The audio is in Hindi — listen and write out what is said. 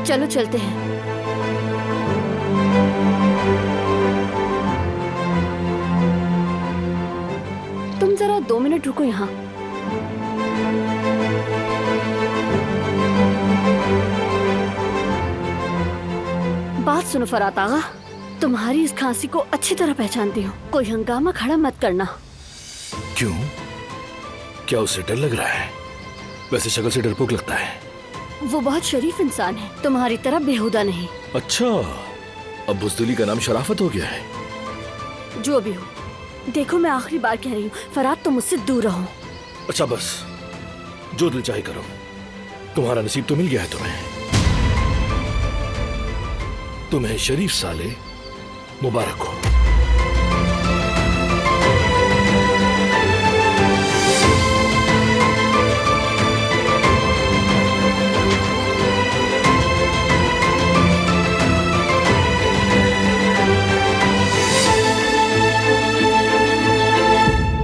चलो चलते हैं। तुम जरा 2 मिनट रुको यहाँ। बात सुनो फरात आगा, तुम्हारी इस खांसी को अच्छी तरह पहचानती हूँ। कोई हंगामा खड़ा मत करना। क्यों? क्या उससे डर लग रहा है? वैसे शक्ल से डरपोक लगता है। वो बहुत शरीफ इंसान है, तुम्हारी तरह बेहुदा नहीं। अच्छा, अब बुज़दिली का नाम शराफत हो गया है। जो भी हो, देखो मैं आखिरी बार कह रही हूँ, फरात तुम मुझसे दूर रहो। अच्छा बस, जो दिल चाहे करो। तुम्हारा नसीब तो मिल गया है तुम्हें शरीफ साले मुबारक हो।